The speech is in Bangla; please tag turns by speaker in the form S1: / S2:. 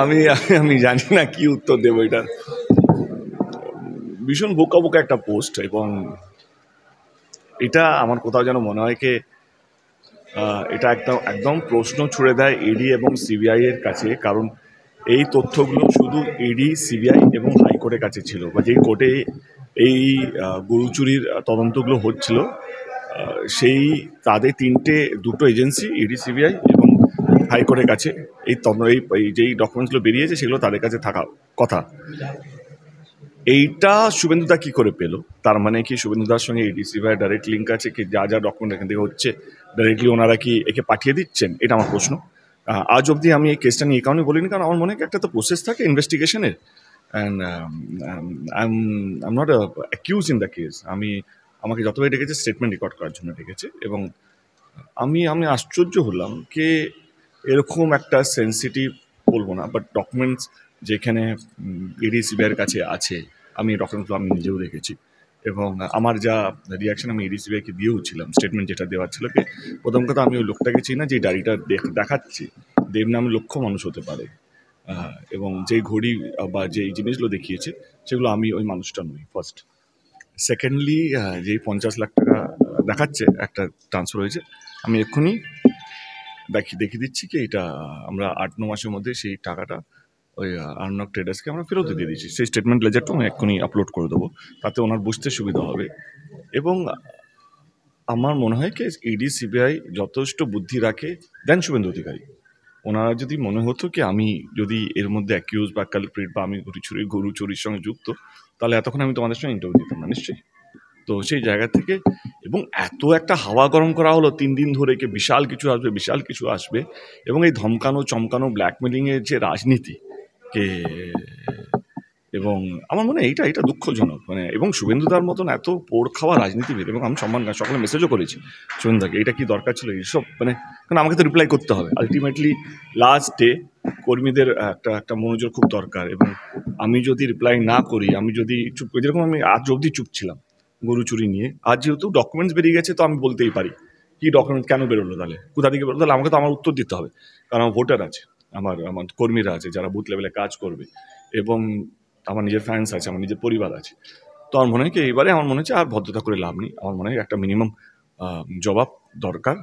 S1: আমি আমি জানি না কি উত্তর দেবো এটা। ভীষণ বোকা বোকা একটা পোস্ট, এবং এটা আমার কোথাও যেন মনে হয় কি এটা একদম একদম প্রশ্ন ছুড়ে দেয় ইডি এবং সিবিআই এর কাছে। কারণ এই তথ্যগুলো শুধু ইডি, সিবিআই এবং হাইকোর্টের কাছে ছিল, বা যেই কোর্টে এই গরু চুরির তদন্তগুলো হচ্ছিল সেই তাদের দুটো এজেন্সি ইডি, সিবিআই এবং হাইকোর্টের কাছে এই যেই ডকুমেন্টসগুলো বেরিয়েছে সেগুলো তাদের কাছে থাকা কথা। এইটা শুভেন্দুদা কি করে পেলো? তার মানে কি শুভেন্দুদার সঙ্গে ইডি, সিবিআই ডাইরেক্ট লিঙ্ক আছে, কি যা যা ডকুমেন্ট এখান থেকে হচ্ছে ডাইরেক্টলি ওনারা কি একে পাঠিয়ে দিচ্ছেন? এটা আমার প্রশ্ন। আজ অবধি আমি এই কেসটা নিয়ে এই কারণে বলিনি, কারণ আমার মনে হয় একটা তো প্রসেস থাকে ইনভেস্টিগেশনের, and I am not accuse in the case. আমাকে যতবারই ডেকেছে স্টেটমেন্ট রেকর্ড করার জন্য ডেকেছে, এবং আমি আশ্চর্য হলাম যে এরকম একটা সেন্সিটিভ, বলবো না, বাট ডকুমেন্টস যেখানে ইডি, সিবিআইয়ের কাছে আছে, আমি ডকুমেন্টগুলো আমি নিজেও দেখেছি, এবং আমার যা রিয়াকশন আমি ইডি, সিবিআইকে দিয়েও ছিলাম। স্টেটমেন্ট যেটা দেওয়ার ছিল, কি প্রথম কথা আমি ওই লোকটাকে চিনি না, যে ডায়েরিটা দেখাচ্ছি দেব নামে লক্ষ মানুষ হতে পারে, এবং যেই ঘড়ি বা যেই জিনিসগুলো দেখিয়েছে সেগুলো আমি ওই মানুষটা নই, ফার্স্ট। সেকেন্ডলি, যেই 50 লাখ টাকা দেখাচ্ছে একটা ট্রান্সফার হয়েছে, আমি এক্ষুনি দেখিয়ে দিচ্ছি কি এটা আমরা 8-9 মাসের মধ্যে সেই টাকাটা ওই আর্নব ট্রেডার্সকে আমরা ফেরত দিয়ে দিয়েছি। সেই স্টেটমেন্ট লেজারটাও আমি এক্ষুনি আপলোড করে দেবো, তাতে ওনার বুঝতে সুবিধা হবে। এবং আমার মনে হয় কি ইডি, সিবিআই যথেষ্ট বুদ্ধি রাখে দেন শুভেন্দু অধিকারী। ওনারা যদি মনে হতো কি আমি যদি এর মধ্যে অ্যাকিউজ বা কালপ্রিট বা আমি গরু চুরির সঙ্গে যুক্ত, তাহলে এতক্ষণ আমি তোমাদের সঙ্গে ইন্টারভিউ দিতাম না নিশ্চয়ই। তো সেই জায়গা থেকে, এবং এত একটা হাওয়া গরম করা হলো 3 দিন ধরে, কি বিশাল কিছু আসবে, এবং এই ধমকানো চমকানো ব্ল্যাকমেলিংয়ের যে রাজনীতি, কে এবং আমার মনে হয় এটা দুঃখজনক, মানে। এবং শুভেন্দুদার মতন এত পোড় খাওয়া রাজনীতিবিদ, এবং আমি সকালে মেসেজও করেছি শুভেন্দুদাকে, এটা কি দরকার ছিল এইসব, মানে কারণ আমাকে তো রিপ্লাই করতে হবে আলটিমেটলি লাস্ট ডে। কর্মীদের একটা মনোযোগ খুব দরকার, এবং আমি যদি রিপ্লাই না করি, আমি যদি চুপ করি, যেরকম আমি আজ অবধি চুপ ছিলাম গরু চুরি নিয়ে, আজ যেহেতু ডকুমেন্টস বেরিয়ে গেছে তো আমি বলতেই পারি কি ডকুমেন্ট কেন বেরোলো, তাহলে কোথা থেকে বেরোলো, তাহলে আমাকে তো আমার উত্তর দিতে হবে, কারণ আমার ভোটার আছে, আমার কর্মীরা আছে যারা বুথ লেভেলে কাজ করবে, এবং আমার নিজের ফ্যান্স আছে, আমার নিজের পরিবার আছে। তো আমার মনে হয় কি এইবারে আমার মনে হচ্ছে আর ভদ্রতা করে লাভ নেই, আমার মনে হয় একটা মিনিমাম জবাব দরকার।